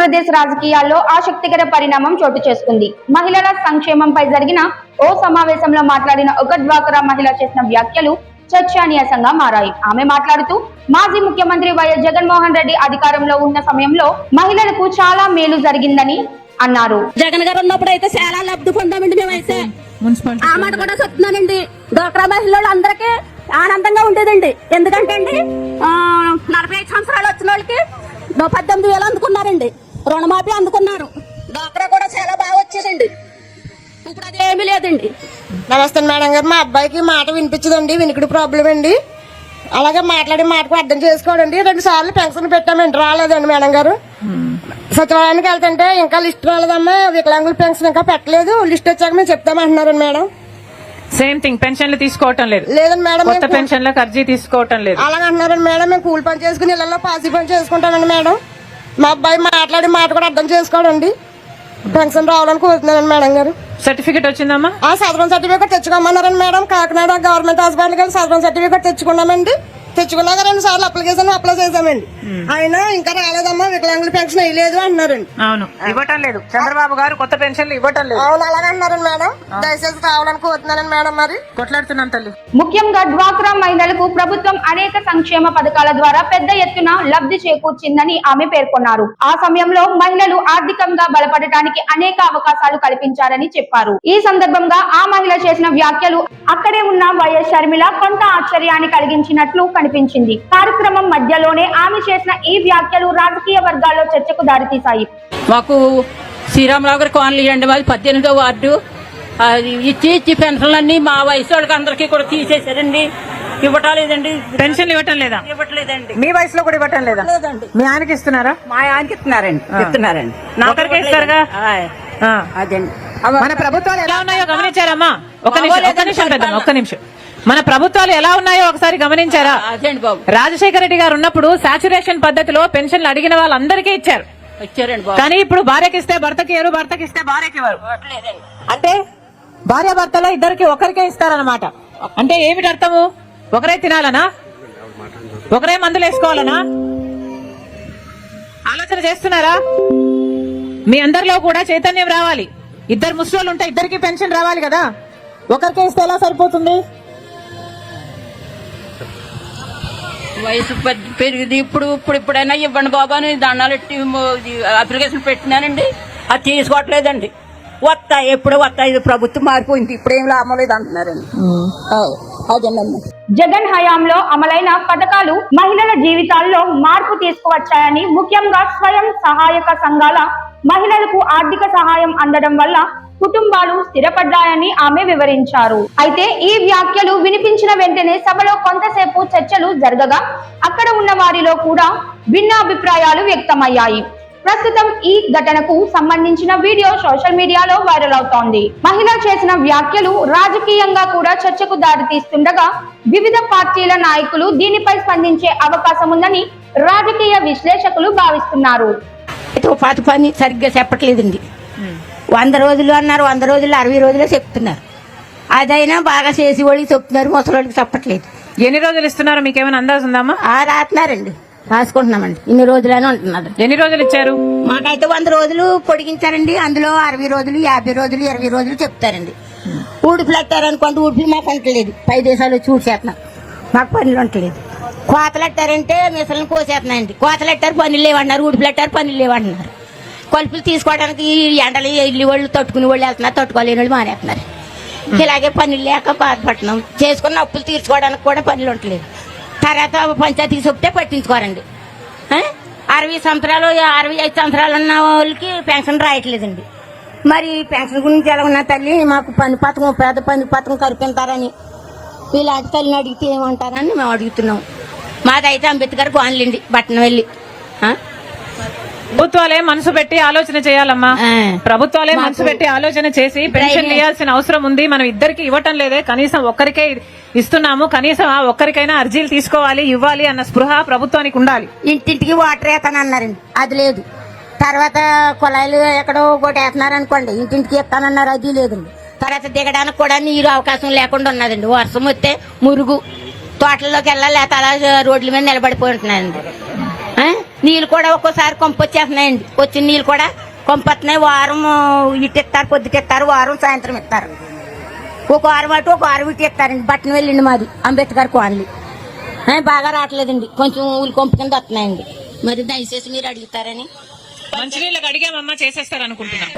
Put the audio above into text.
ఆంధ్రప్రదేశ్ రాజకీయాల్లో ఆసక్తికర పరిణామం చోటు చేసుకుంది. మహిళల సంక్షేమంపై జరిగిన ఓ సమావేశంలో మాట్లాడిన ఒక డ్వాక్రా మహిళ చేసిన వ్యాఖ్యలు చర్చనీయాంశంగా మారాయి. ఆమె మాట్లాడుతూ మాజీ ముఖ్యమంత్రి వైఎస్ జగన్మోహన్ రెడ్డి అధికారంలో ఉన్న సమయంలో మహిళలకు చాలా మేలు జరిగిందని అన్నారు. జగన్ గారు ఉన్నప్పుడు అయితే చాలా లబ్ధి పొందామండి. మేమైతే ఆ మాట కూడా చెప్తున్నానండి. డ్వాక్రా మహిళలు అందరికీ ఆనందంగా ఉండేదండి. ఎందుకంటే అండి 45 సంవత్సరాలు వచ్చిన వాళ్ళకి 18,000 అందుకున్నారండి. రుణమాఫీ అందుకున్నారు. డ్వాక్రా కూడా చాలా బాగా వచ్చేదండి. ఇప్పుడు అది ఏమీ లేదండి. నమస్తే మేడం గారు, మా అబ్బాయికి మాట వినిపించదండి, వినికిడి ప్రాబ్లం అండి. అలాగే మాట్లాడి మాటకు అర్థం చేసుకోడండి. 2 సార్లు పెన్షన్ పెట్టామండి, రాలేదండి మేడం గారు. సచివాలయానికి వెళ్తుంటే ఇంకా లిస్ట్ రాలేదమ్మా, వికలాంగుల పెన్షన్ ఇంకా పెట్టలేదు, లిస్ట్ వచ్చాక మేము చెప్తామంటున్నారండి మేడం. సేమ్ థింగ్, పెన్షన్లు తీసుకోవటం లేదు. లేదండి మేడం, కొత్త పెన్షన్లకు అర్జీ తీసుకోవటం లేదు. అలాగే అంటున్నారండి మేడం. మేము కూలి పని చేసుకుని ఇళ్లలో పాసి పని చేసుకుంటానండి మేడం. మా అబ్బాయి మాట్లాడి మాట కూడా అర్థం చేసుకోడండి. పెన్షన్ రావాలని కోరుతున్నానండి మేడం గారు. సర్టిఫికేట్ వచ్చిందమ్మా? సదరం సర్టిఫికేట్ తెచ్చుకోమన్నారండి మేడం. కాకినాడ గవర్నమెంట్ హాస్పిటల్కి వెళ్ళి సదరం సర్టిఫికేట్ తెచ్చుకున్నామండి. తెచ్చుకున్నాక 2 సార్లు అప్లికేషన్ అప్లై చేసామండి. అయినా ఇంకా రాలేదమ్మా, వికలాంగుల పెన్షన్ వేయలేదు అంటున్నారండి. అవును, ఇవ్వటం లేదు. చంద్రబాబు గారు కొత్త పెన్షన్లు ఇవ్వటం లేదు. అవును, అలాగే అంటున్నారండి మేడం. దయచేసి రావాలని కోరుతున్నానండి మేడం. మరి కొట్లాడుతున్నాం తల్లి. ముఖ్యంగా డ్వాక్రా మహిళలకు ప్రభుత్వం అనేక సంక్షేమ పథకాల ద్వారా పెద్ద ఎత్తున లబ్ధి చేకూర్చిందని ఆమె పేర్కొన్నారు. ఆ సమయంలో మహిళలు ఆర్థికంగా బలపడటానికి అనేక అవకాశాలు కల్పించారని చెప్పారు. ఈ సందర్భంగా ఆ మహిళ చేసిన వ్యాఖ్యలు అక్కడే ఉన్న వైఎస్ షర్మిల కొంత ఆశ్చర్యాన్ని కలిగించినట్లు కనిపించింది. కార్యక్రమం మధ్యలోనే ఆమె చేసిన ఈ వ్యాఖ్యలు రాజకీయ వర్గాల్లో చర్చకు దారితీశాయి. మాకు శ్రీరామరావు గారి కాలనీ అండి, మాది 18వ వార్డు. ఇచ్చి పెన్షన్లన్నీ మా వయసు వాళ్ళకి అందరికీ కూడా తీసేశారండి. ఇవ్వటం లేదండి. పెన్షన్లు ఇవ్వటం లేదా? ఇవ్వట్లేదండి. మీ వయసులో కూడా ఇవ్వటం లేదా? లేదండి. మీ ఆయనకి ఇస్తున్నారా? మా ఆయనకి ఇస్తున్నారండి. ఒకరికే ఇస్తారుగా? అదండి. మన ప్రభుత్వాలు ఎలా ఉన్నాయో గమనించారమ్మా? ఒక్క నిమిషం పెద్దమ్మ, ఒక్క నిమిషం. మన ప్రభుత్వాలు ఎలా ఉన్నాయో ఒకసారి గమనించారా? అదండి బాబు. రాజశేఖర రెడ్డి గారు ఉన్నప్పుడు సాచురేషన్ పద్ధతిలో పెన్షన్లు అడిగిన వాళ్ళందరికీ ఇచ్చారు. ఇచ్చారండి బాబు. కానీ ఇప్పుడు భార్యకి ఇస్తే భర్తకి ఇవ్వరు, భర్తకి ఇస్తే భార్యకి ఇవ్వరు. అంటే భార్య భర్తలో ఇద్దరికి ఒకరికే ఇస్తారనమాట. అంటే ఏమిటి అర్థము? ఒకరే తినాలనా? ఒకరే మందులు వేసుకోవాలనా? ఆలోచన చేస్తున్నారా? మీ అందరిలో కూడా చైతన్యం రావాలి. ఇద్దరు ముసలోళ్ళు ఉంటే ఇద్దరికి పెన్షన్ రావాలి కదా. ఒకరికే ఇస్తే ఎలా సరిపోతుంది? వయసు పెరిగింది. ఇప్పుడైనా ఇవ్వండి బాబు అని దండాలు ఎట్టి అప్లికేషన్ పెట్టినానండి. అది తీసుకోవట్లేదండి. ఎప్పుడు వస్తాయి, ఇది ప్రభుత్వం మారిపోయింది, ఇప్పుడేం లాభం లేదు అంటున్నారండి. అదేనండి. జగన్ హయాంలో అమలైన పథకాలు మహిళల జీవితాల్లో మార్పు తీసుకువచ్చాయని, ముఖ్యంగా స్వయం సహాయక సంఘాల మహిళలకు ఆర్థిక సహాయం అందడం వల్ల కుటుంబాలు స్థిరపడ్డాయని ఆమె వివరించారు. అయితే ఈ వ్యాఖ్యలు వినిపించిన వెంటనే సభలో కొంతసేపు చర్చలు జరగగా అక్కడ ఉన్న వారిలో కూడా భిన్నాభిప్రాయాలు వ్యక్తమయ్యాయి. ప్రస్తుతం ఈ ఘటనకు సంబంధించిన వీడియో సోషల్ మీడియాలో వైరల్ అవుతోంది. మహిళ చేసిన వ్యాఖ్యలు రాజకీయంగా కూడా చర్చకు దారితీస్తుండగా వివిధ పార్టీల నాయకులు దీనిపై స్పందించే అవకాశం ఉందని రాజకీయ విశ్లేషకులు భావిస్తున్నారు. పని సరిగ్గా చెప్పట్లేదండి. 100 రోజులు అన్నారు, 100 రోజులు 60 రోజులే చెప్తున్నారు. అదైనా బాగా చేసి వాళ్ళకి చెప్తున్నారు, ముసలికి చెప్పట్లేదు. ఎన్ని రోజులు ఇస్తున్నారు? మీకేమైనా అందాజు ఉందామా? రాస్తున్నారండి, రాసుకుంటున్నామండి. ఇన్ని రోజులని ఉంటున్నారు. ఎన్ని రోజులు ఇచ్చారు? మాకైతే 100 రోజులు పొడిగించారండి. అందులో 60 రోజులు, 50 రోజులు, 20 రోజులు చెప్తారండి. ఊడుపులు అట్టారనుకోండి, ఊడుపులు మాకు అంటలేదు. 5 దేశాలు వచ్చి ఊడ్చేస్తున్నాం, మాకు పనులు అంటలేదు. కోతలు అట్టారంటే మిసలను కోసేస్తున్నాయండి. కోతలు అట్టారు, పనులు లేవన్నారు. ఊడుపులు అట్టారు, పనులు లేవన్నారు. కొలుపులు తీసుకోవడానికి ఎండలు ఇల్లు వాళ్ళు తట్టుకునే వాళ్ళు వెళ్తున్నారు, తట్టుకోలేని వాళ్ళు మానేస్తున్నారు. ఇలాగే పనులు లేక బాధపడుతున్నాం. చేసుకున్న అప్పులు తీర్చుకోవడానికి కూడా పనులు ఉండలేదు. తర్వాత పంచాయతీకి చెప్తే పట్టించుకోరండి. 60 సంవత్సరాలు 65 సంవత్సరాలు ఉన్న వాళ్ళకి పెన్షన్ రాయట్లేదండి. మరి పెన్షన్ గురించి ఎలా ఉన్నా తల్లి, మాకు పని పథకం, పేద పని పథకం కల్పిస్తారని ఇలాంటి తల్లిని అడిగితే ఏమంటారని మేము అడుగుతున్నాం. మాదైతే అంబేద్కర్ బాగుందండి, బట్టన వెళ్ళి. ప్రభుత్వాలే మనసు పెట్టి ఆలోచన చేయాలమ్మా. ప్రభుత్వాలే మనసు పెట్టి ఆలోచన చేసి పెన్షన్ ఇవ్వాల్సిన అవసరం ఉంది. మనం ఇద్దరికి ఇవ్వటం లేదే, కనీసం ఒక్కరికే ఇస్తున్నాము. కనీసం ఆ ఒక్కరికైనా అర్జీలు తీసుకోవాలి, ఇవ్వాలి అన్న స్పృహ ప్రభుత్వానికి ఉండాలి. ఇంటింటికి వాటర్ వేస్తానన్నారండి, అది లేదు. తర్వాత కుళాయిలు ఎక్కడో ఒకటి వేస్తున్నారు అనుకోండి, ఇంటింటికి ఇస్తానన్నారు, అది లేదండి. తర్వాత దిగడానికి కూడా నీరు అవకాశం లేకుండా ఉన్నదండి. వర్షం వస్తే మురుగు, తోటల్లోకి వెళ్ళాలి, లేకపోతే అలా రోడ్ల మీద నిలబడిపోయి ఉంటున్నారండి. నీళ్ళు కూడా ఒక్కోసారి కొంపు వచ్చేస్తున్నాయండి. వచ్చిన నీళ్ళు కూడా కొంపొస్తున్నాయి. వారం ఇటు ఇస్తారు, పొద్దుట ఇస్తారు, వారం సాయంత్రం ఇస్తారు. ఒక వారం అటు ఒక వారం ఇటు ఇస్తారండి. బట్టన వెళ్ళండి మాది అంబేద్కర్ కాలనీ. బాగా రావట్లేదండి, కొంచెం ఊళ్ళు కొంపు కింద వస్తున్నాయండి. మరి దయచేసి మీరు అడుగుతారని మంచినీళ్ళకి అడిగామమ్మా, చేసేస్తారు అనుకుంటున్నాం.